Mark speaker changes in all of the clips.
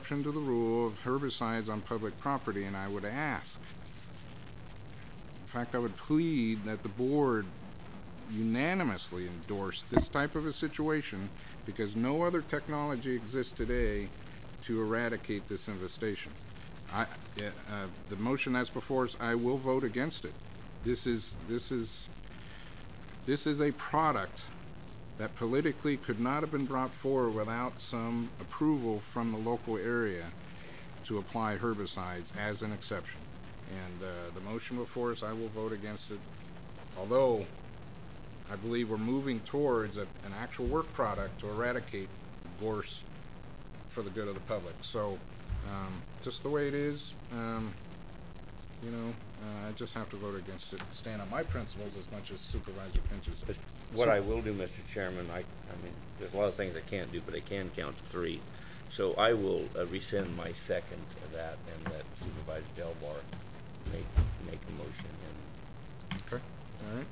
Speaker 1: exception to the rule of herbicides on public property, and I would ask, in fact, I would plead that the board unanimously endorse this type of a situation because no other technology exists today to eradicate this infestation. The motion that's before us, I will vote against it. This is a product that politically could not have been brought forward without some approval from the local area to apply herbicides as an exception. And the motion before us, I will vote against it, although I believe we're moving towards an actual work product to eradicate gorse for the good of the public. So just the way it is, I just have to vote against it, stand on my principles as much as Supervisor Finch's.
Speaker 2: What I will do, Mr. Chairman, I mean, there's a lot of things I can't do, but I can count to 3. So I will rescind my second to that and let Supervisor Delbar make a motion.
Speaker 1: Okay, all right.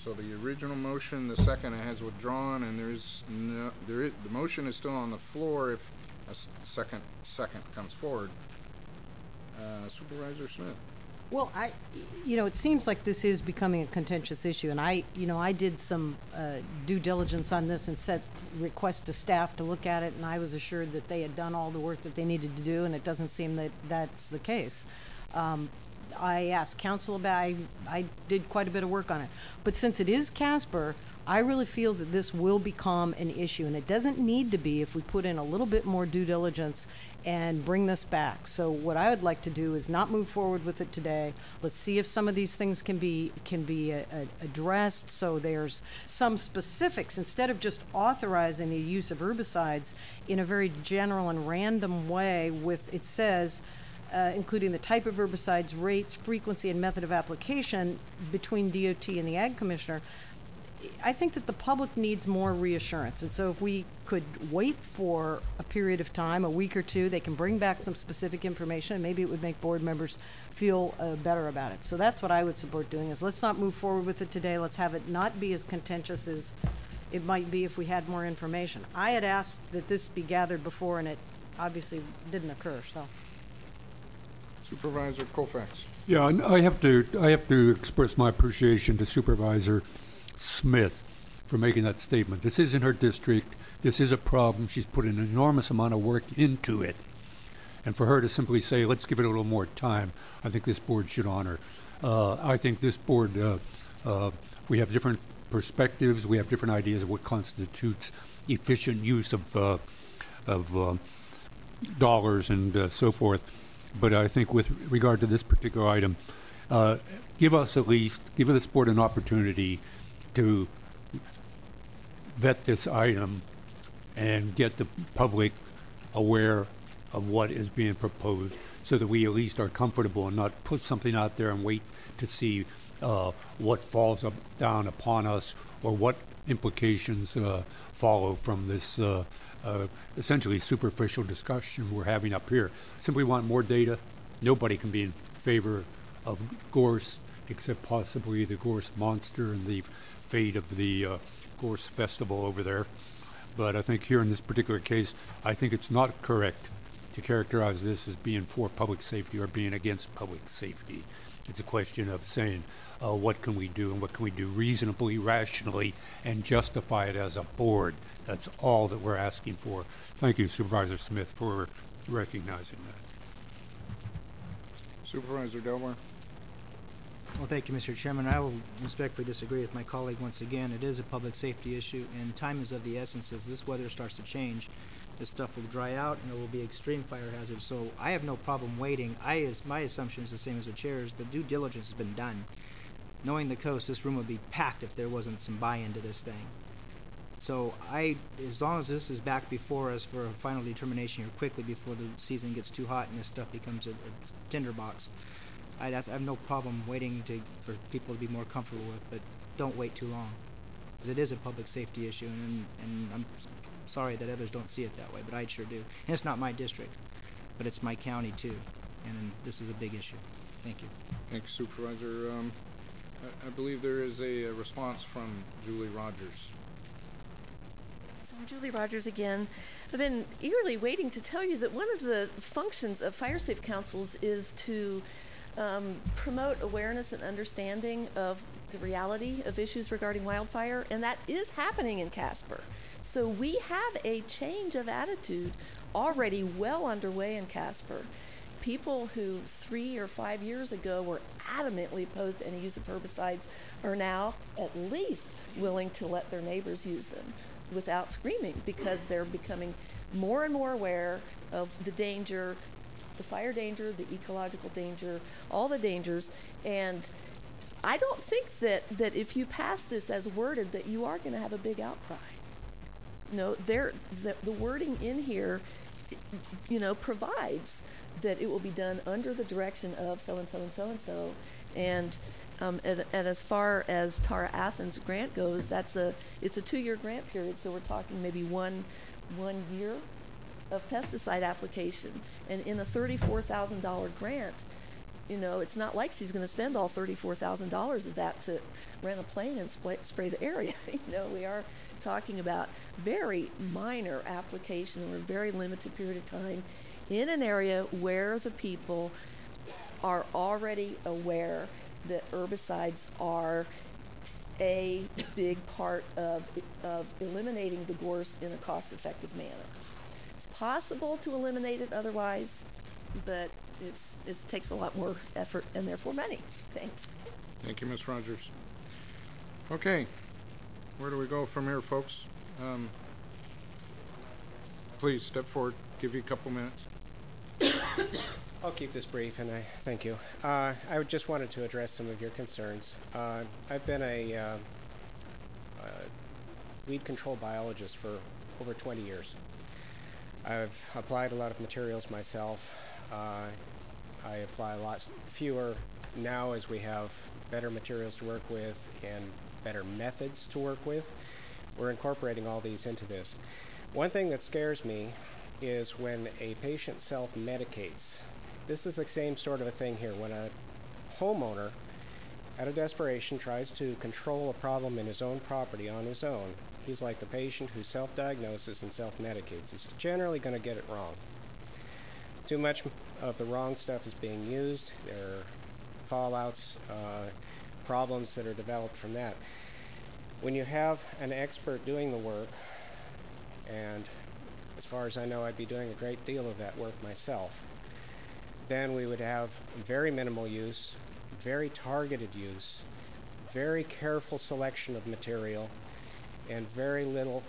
Speaker 1: So the original motion, the second has withdrawn, and the motion is still on the floor if a second comes forward. Supervisor Smith.
Speaker 3: Well, it seems like this is becoming a contentious issue, and I did some due diligence on this and sent requests to staff to look at it, and I was assured that they had done all the work that they needed to do, and it doesn't seem that that's the case. I asked council about it. I did quite a bit of work on it. But since it is Casper, I really feel that this will become an issue, and it doesn't need to be if we put in a little bit more due diligence and bring this back. So what I would like to do is not move forward with it today. Let's see if some of these things can be addressed, so there's some specifics instead of just authorizing the use of herbicides in a very general and random way. With it says including the type of herbicides, rates, frequency, and method of application between DOT and the Ag Commissioner. I think that the public needs more reassurance, and so if we could wait for a period of time, a week or two, they can bring back some specific information, and maybe it would make board members feel better about it. So that's what I would support doing, is let's not move forward with it today. Let's have it not be as contentious as it might be if we had more information. I had asked that this be gathered before, and it obviously didn't occur. So,
Speaker 1: Supervisor Colfax.
Speaker 4: Yeah, and I have to express my appreciation to Supervisor Smith for making that statement. This isn't her district. This is a problem. She's put an enormous amount of work into it. And for her to simply say, let's give it a little more time, I think this board should honor. I think this board, we have different perspectives. We have different ideas of what constitutes efficient use of dollars and so forth. But I think with regard to this particular item, give this board an opportunity to vet this item and get the public aware of what is being proposed so that we at least are comfortable and not put something out there and wait to see what falls down upon us or what implications follow from this essentially superficial discussion we're having up here. Simply want more data. Nobody can be in favor of gorse except possibly the gorse monster and the fate of the gorse festival over there. But I think here in this particular case, I think it's not correct to characterize this as being for public safety or being against public safety. It's a question of saying, what can we do and what can we do reasonably, rationally, and justify it as a board. That's all that we're asking for. Thank you, Supervisor Smith, for recognizing that.
Speaker 1: Supervisor Delmar.
Speaker 5: Well, thank you, Mr. Chairman. I will respectfully disagree with my colleague once again. It is a public safety issue, and time is of the essence. As this weather starts to change, this stuff will dry out, and it will be extreme fire hazard. So I have no problem waiting. My assumption is the same as the chair's. The due diligence has been done. Knowing the coast, this room would be packed if there wasn't some buy-in to this thing. So as long as this is back before us for a final determination here quickly before the season gets too hot and this stuff becomes a tinderbox, I have no problem waiting for people to be more comfortable with, but don't wait too long, because it is a public safety issue, and I'm sorry that others don't see it that way, but I sure do. And it's not my district, but it's my county too, and this is a big issue. Thank you.
Speaker 1: Thank you, Supervisor. I believe there is a response from Julie Rogers.
Speaker 6: So I'm Julie Rogers again. I've been eagerly waiting to tell you that one of the functions of fire safe councils is to promote awareness and understanding of the reality of issues regarding wildfire, and that is happening in Casper. So we have a change of attitude already well underway in Casper. People who 3 or 5 years ago were adamantly opposed to any use of herbicides are now at least willing to let their neighbors use them without screaming, because they're becoming more and more aware of the danger, the fire danger, the ecological danger, all the dangers. And I don't think that if you pass this as worded that you are going to have a big outcry. No, the wording in here, provides that it will be done under the direction of so-and-so and so-and-so. And as far as Tara Athens' grant goes, it's a 2-year grant period, so we're talking maybe one year of pesticide application. And in a $34,000 grant, it's not like she's going to spend all $34,000 of that to rent a plane and spray the area. We are talking about very minor application over a very limited period of time in an area where the people are already aware that herbicides are a big part of eliminating the gorse in a cost-effective manner. It's possible to eliminate it otherwise, but it takes a lot more effort and therefore money. Thanks.
Speaker 1: Thank you, Ms. Rogers. Okay, where do we go from here, folks? Please step forward. Give you a couple minutes.
Speaker 7: I'll keep this brief, and I thank you. I just wanted to address some of your concerns. I've been a weed control biologist for over 20 years. I've applied a lot of materials myself. I apply a lot fewer now as we have better materials to work with and better methods to work with. We're incorporating all these into this. One thing that scares me is when a patient self-medicates. This is the same sort of a thing here. When a homeowner, out of desperation, tries to control a problem in his own property on his own, he's like the patient who self-diagnoses and self-medicates. He's generally going to get it wrong. Too much of the wrong stuff is being used. There are fallouts, problems that are developed from that. When you have an expert doing the work, and as far as I know, I'd be doing a great deal of that work myself, then we would have very minimal use, very targeted use, very careful selection of material, and very little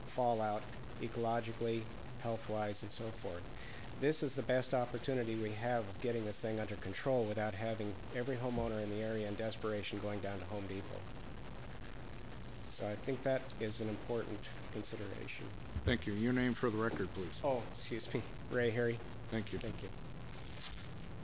Speaker 7: fallout ecologically, health-wise, and so forth. This is the best opportunity we have of getting this thing under control without having every homeowner in the area in desperation going down to Home Depot. So I think that is an important consideration.
Speaker 1: Thank you. Your name for the record, please.
Speaker 7: Oh, excuse me. Ray Harry.
Speaker 1: Thank you.
Speaker 7: Thank you.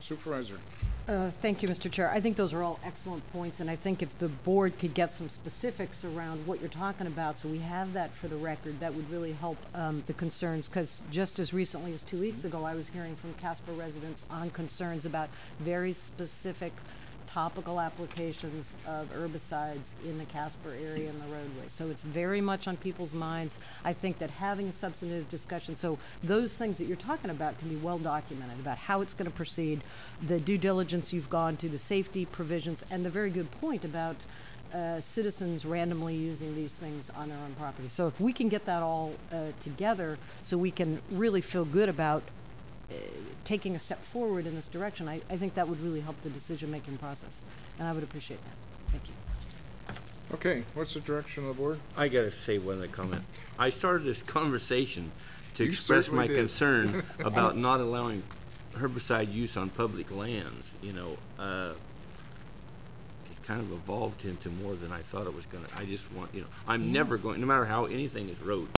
Speaker 1: Supervisor.
Speaker 3: Thank you, Mr. Chair. I think those are all excellent points, and I think if the board could get some specifics around what you're talking about, so we have that for the record, that would really help the concerns, because just as recently as 2 weeks ago, I was hearing from Casper residents on concerns about very specific topical applications of herbicides in the Casper area and the roadway. So it's very much on people's minds. I think that having a substantive discussion, so those things that you're talking about can be well documented about how it's going to proceed, the due diligence you've gone to, the safety provisions, and the very good point about citizens randomly using these things on their own property. So if we can get that all together so we can really feel good about taking a step forward in this direction, I think that would really help the decision-making process, and I would appreciate that. Thank you.
Speaker 1: Okay, what's the direction of the board?
Speaker 2: I gotta say one other comment. I started this conversation to
Speaker 1: You
Speaker 2: express my
Speaker 1: certainly did.
Speaker 2: concerns about not allowing herbicide use on public lands. It kind of evolved into more than I thought it was gonna. I just want, I'm never going, no matter how anything is wrote,